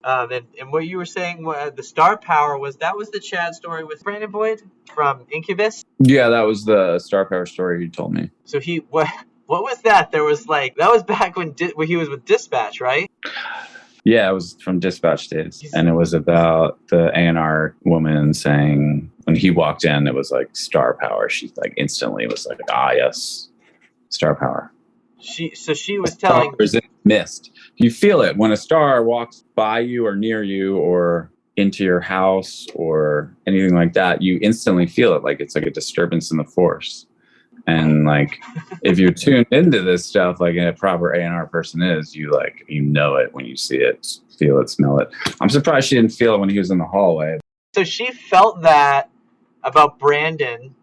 And what you were saying, the star power was the Chad story with Brandon Boyd from Incubus. Yeah, that was the star power story you told me. So what was that? There was like that was back when he was with Dispatch, right? Yeah, it was from Dispatch days, and it was about the A&R woman saying when he walked in, it was like star power. She like instantly was like, ah, yes, star power. She was telling mist. You feel it when a star walks by you or near you or into your house or anything like that. You instantly feel it, like it's like a disturbance in the force. And like, if you're tuned into this stuff, like a proper A&R person is, you know it when you see it, feel it, smell it. I'm surprised she didn't feel it when he was in the hallway. So she felt that about Brandon,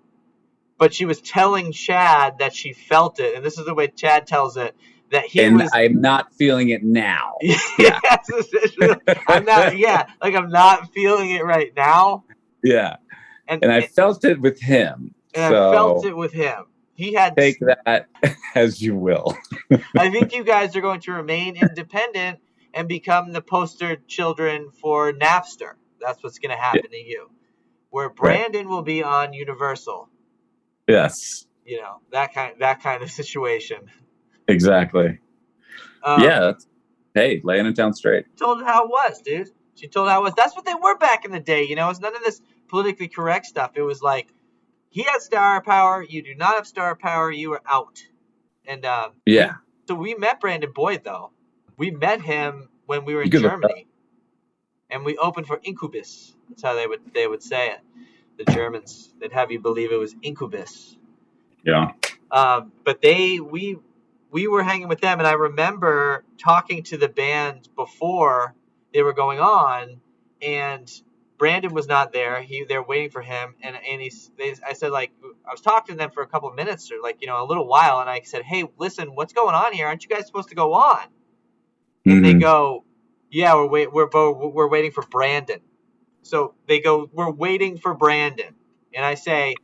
but she was telling Chad that she felt it, and this is the way Chad tells it, that I'm not feeling it now. Yeah. I'm not feeling it right now. Yeah. And I felt it with him. And I felt it with him. He had take that as you will. I think you guys are going to remain independent and become the poster children for Napster. That's what's going to happen to you. Where Brandon will be on Universal. Yes. You know, that kind of situation. Exactly. Yeah. Hey, laying it down straight. Told how it was, dude. She told how it was. That's what they were back in the day, you know. It's none of this politically correct stuff. It was like, he had star power. You do not have star power. You are out. And so we met Brandon Boyd, though. We met him when we were in Germany, and we opened for Incubus. That's how they would say it. The Germans, they'd have you believe it was Incubus. Yeah. But we were hanging with them, and I remember talking to the band before they were going on, and Brandon was not there. They're waiting for him, and I said, like, I was talking to them for a couple of minutes or like, you know, a little while, and I said, hey, listen, what's going on here? Aren't you guys supposed to go on? And they go, yeah, we're waiting for Brandon. So they go, we're waiting for Brandon, and I say,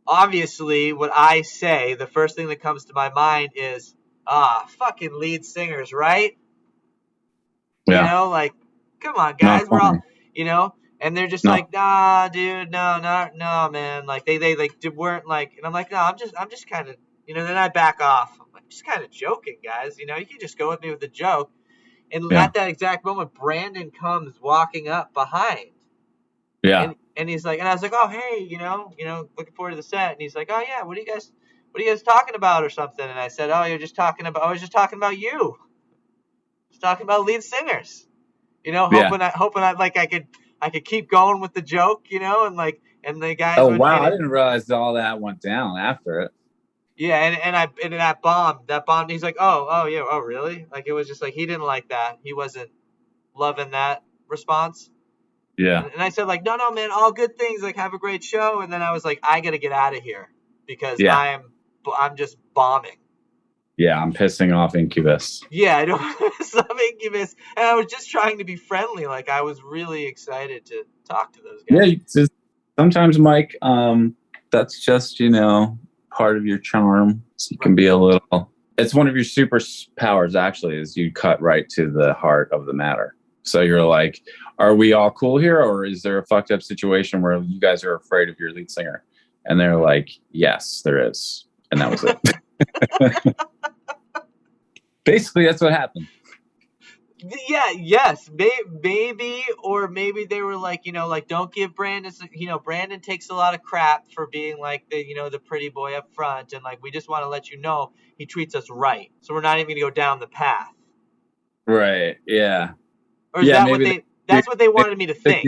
obviously, what I say, the first thing that comes to my mind is, fucking lead singers, right? Yeah. You know, like, come on, guys, we're all, you know. And they're just like, nah, dude, no, man. Like they weren't like, and I'm like, no, I'm just kind of, you know. Then I back off. I'm like, just kind of joking, guys. You know, you can just go with me with the joke. And at that exact moment, Brandon comes walking up behind. Yeah. And he's like, and I was like, oh, hey, you know, looking forward to the set. And he's like, oh yeah, what are you guys talking about or something? And I said, oh, I was just talking about you. Just talking about lead singers. You know, hoping I could keep going with the joke, you know, and the guys. Oh wow, I didn't realize all that went down after it. Yeah, and that bombed. He's like, oh yeah, oh really? Like it was just like he didn't like that. He wasn't loving that response. Yeah. And I said like, no man, all good things. Like have a great show. And then I was like, I gotta get out of here because I'm just bombing. Yeah, I'm pissing off Incubus. Yeah, I don't piss off Incubus. And I was just trying to be friendly. Like, I was really excited to talk to those guys. Yeah, sometimes, Mike, that's just, you know, part of your charm. So you can be a little... It's one of your superpowers, actually, is you cut right to the heart of the matter. So you're like, are we all cool here? Or is there a fucked up situation where you guys are afraid of your lead singer? And they're like, yes, there is. And that was it. Basically, that's what happened. Yeah, yes, maybe, or maybe they were like, you know, like don't give Brandon, you know, Brandon takes a lot of crap for being like the, you know, the pretty boy up front, and like we just want to let you know he treats us right, so we're not even gonna go down the path. Right? Yeah. Or is that what that's what they wanted me to think?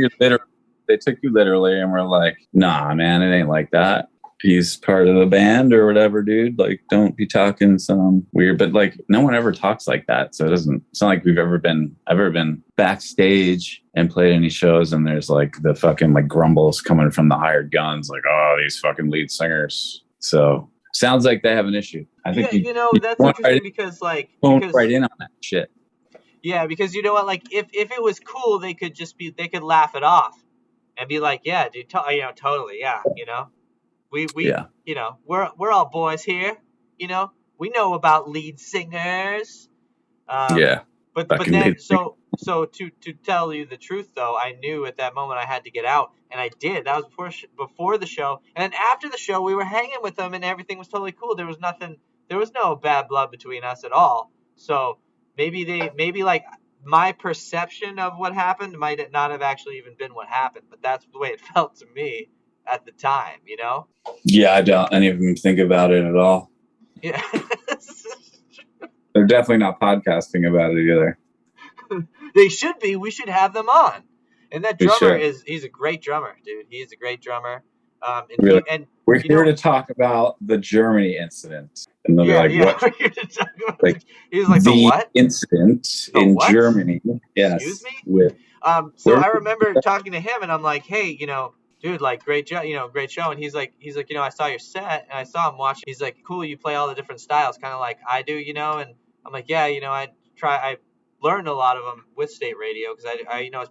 They took you literally, and were like, nah, man, it ain't like that. He's part of the band or whatever, dude. Like, don't be talking some weird, but like, no one ever talks like that. So it's not like we've ever been backstage and played any shows and there's like the fucking like grumbles coming from the hired guns, like, oh, these fucking lead singers. So sounds like they have an issue. I think you know, that's interesting because right in on that shit. Yeah, because you know what, like if it was cool, they could laugh it off and be like, yeah, dude, you know, totally, yeah, you know. We you know, we're all boys here, you know. We know about lead singers. Yeah. But then so So to tell you the truth, though, I knew at that moment I had to get out, and I did. That was before the show, and then after the show, we were hanging with them, and everything was totally cool. There was nothing. There was no bad blood between us at all. So maybe like my perception of what happened might not have actually even been what happened, but that's the way it felt to me at the time. You know? Yeah, I don't even think about it at all. Yeah. They're definitely not podcasting about it either. They should be. We should have them on. And that We drummer should. he's a great drummer, dude. He's a great drummer. Really? We're you here know, to talk about the Germany incident. And they'll be like, what? We're here to talk about Like, he's like, the what? Incident The in what? Germany. Yes. Excuse me? With So I remember talking to him, and I'm like, hey, dude, like, great show. And he's like, I saw your set, and I saw him watching. He's like, cool, you play all the different styles, kind of like I do, and I'm like, yeah, I learned a lot of them with state radio, because I was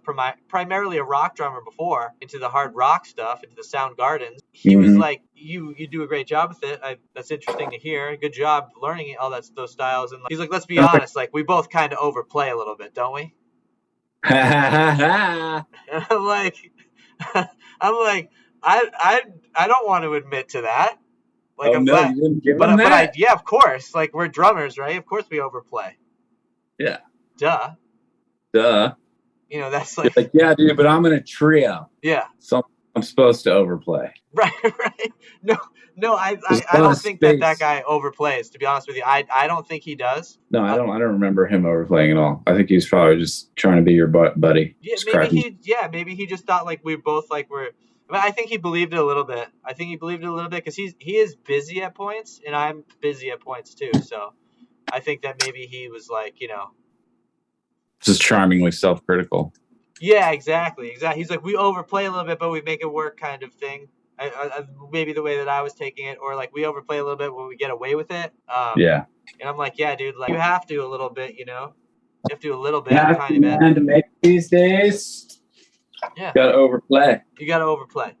primarily a rock drummer before, into the hard rock stuff, into the Sound Gardens. He was like, you do a great job with it. That's interesting to hear. Good job learning all those styles. And he's like, let's be honest, like, we both kind of overplay a little bit, don't we? And I'm like, I don't want to admit to that. Like, you didn't give him that? Yeah, of course. Like, we're drummers, right? Of course we overplay. Yeah. Duh. That's like, you're like, yeah, dude, but I'm in a trio. Yeah. So I'm supposed to overplay. Right. No, I don't think that guy overplays, to be honest with you. I don't think he does. No, I don't remember him overplaying at all. I think he's probably just trying to be your buddy. Yeah, maybe he just thought like we both like were. But I think he believed it a little bit. Because he is busy at points, and I'm busy at points too. So I think that maybe he was like, just charmingly self-critical. Yeah, exactly. He's like, we overplay a little bit, but we make it work, kind of thing. Maybe the way that I was taking it, or like we overplay a little bit when we get away with it. Yeah. And I'm like, yeah, dude, like you have to a little bit, You have to a little bit, a tiny bit. To make these days. Yeah. You gotta overplay. You gotta overplay.